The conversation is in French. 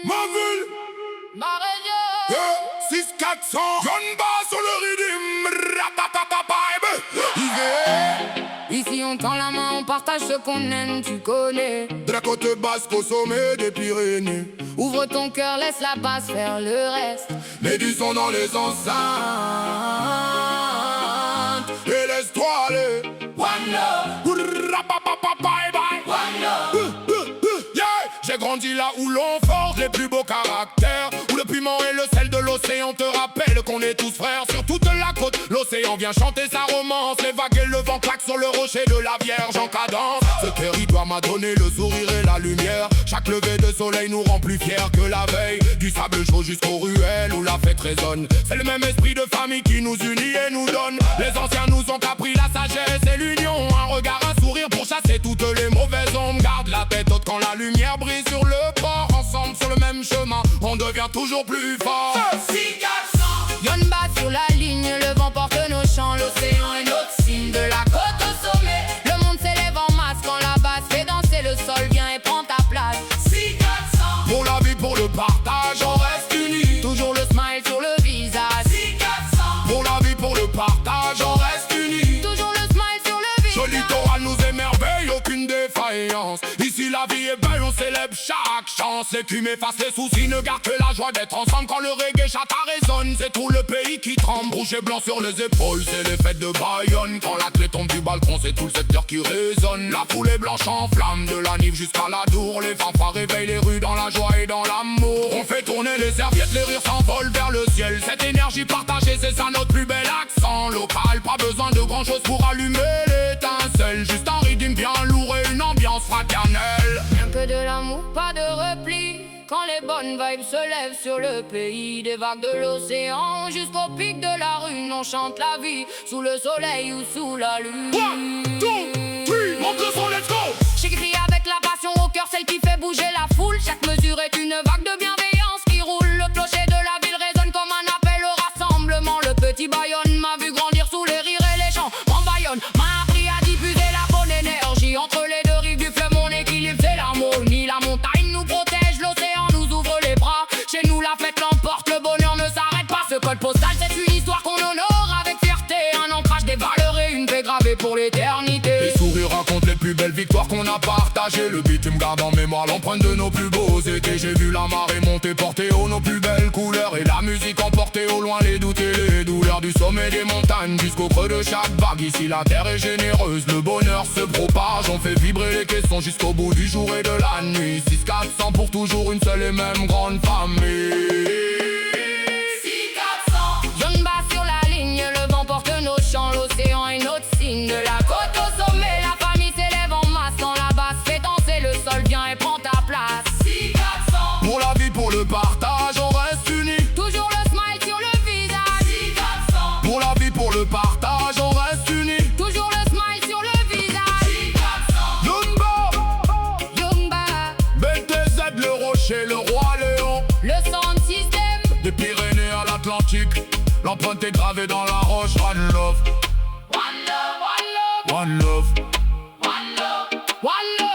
Ma ville, ma région. yeah, 6-400, gun bas sur le rythme, Ici on tend la main, on partage ce qu'on aime, tu connais. de la côte basque au sommet des Pyrénées. Ouvre ton cœur, laisse la basse faire le reste. Mets du son dans les enceintes et laisse-toi aller. One love, Bye bye. one love. Yeah. J'ai grandi là où l'on forge les plus beaux caractères, où le piment et le sel de l'océan te rappellent qu'on est tous frères. Sur toute la côte, l'océan vient chanter sa romance. Les vagues et le vent claquent sur le rocher de la Vierge en cadence. Ce territoire m'a donné le sourire et la lumière. Chaque lever de soleil nous rend plus fiers que la veille. Du sable chaud jusqu'aux ruelles où la fête résonne. C'est le même esprit de famille qui nous unit et nous donne. Les anciens nous ont appris la sagesse et l'union. Un regard, un sourire pour chasser toutes les mauvaises ondes. Garde la tête haute quand la lumière brille sur le port. Ensemble sur le même chemin, on devient toujours plus fort. 6-400, Yonba sur la ligne, le vent porte nos chants. L'océan est notre signe, de la côte au sommet. Le monde s'élève en masse quand la basse fait danser le sol. Viens et prends ta place. 6-400, Pour la vie, pour le partage, on reste unis. toujours le smile sur le visage. 6-400, Pour la vie, pour le partage, on reste unis. toujours le smile sur le visage. Ce littoral nous émerveille, aucune défaillance. Ici la vie est belle, on célèbre chaque chance. L'écume efface les soucis, ne garde que la joie d'être ensemble. Quand le reggae chata résonne, c'est tout le pays qui tremble. Rouge et blanc sur les épaules, c'est les fêtes de Bayonne. Quand la clé tombe du balcon, c'est tout le secteur qui résonne. La foule est blanche en flamme, de la Nive jusqu'à la Dour. Les fanfares réveillent les rues dans la joie et dans l'amour. On fait tourner les serviettes, les rires s'envolent vers le ciel. Cette énergie partagée, c'est ça notre plus bel accent local. Pas besoin de grand chose pour allumer l'étincelle. Juste un rythme bien lourd et une ambiance fraternelle. Rien que de l'amour, pas de repli. Quand les bonnes vibes se lèvent sur le pays, des vagues de l'océan jusqu'au pic de la rue, on chante la vie sous le soleil ou sous la lune. 1, 2, 3, monte le son, let's go. J'écris avec la passion au cœur, celle qui fait bouger la foule. Chaque mesure est une vague de bienveillance qui roule. Le clocher de la ville résonne comme un appel au rassemblement. Le petit Bayonne m'a vu grandir sous les rires et les chants. Mon Bayonne m'a appris à diffuser la bonne énergie. Entre les deux rives du fleuve, mon équilibre c'est l'harmonie. La montagne nous protège, l'océan nous ouvre les bras. Chez nous la fête l'emporte, le bonheur ne s'arrête pas. Ce code postal c'est une histoire qu'on honore avec fierté. Un ancrage des valeurs et une paix gravée pour l'éternité. Les sourires racontent les plus belles victoires qu'on a partagées. Le beat me garde en mémoire l'empreinte de nos plus beaux étés. J'ai vu la marée monter, porter haut nos plus belles couleurs. Et la musique emporter au loin les doutes et les douleurs. Du sommet des montagnes jusqu'au creux de chaque vague. Ici la terre est généreuse, le bonheur se propage. On fait vibrer les caissons jusqu'au bout du jour et de la nuit. 6-400 pour toujours une seule et même grande famille. 6-400, Yonba sur la ligne, le vent porte nos chants. L'océan est notre signe, de la côte au sommet. La famille s'élève en masse quand la basse fait danser le sol. Viens et prends ta place. 6-400, Pour la vie, pour le partage, on reste unis. toujours le smile sur le visage. 6-400, Pour la vie, pour le partage, on reste unis. toujours le smile sur le visage. 6-400, Yonba, Yonba, BTZ, le rocher, le roi Léon. le sound system. Des Pyrénées à l'Atlantique, l'empreinte est gravée dans la roche. One love, One love, one love, one love. one love, one love.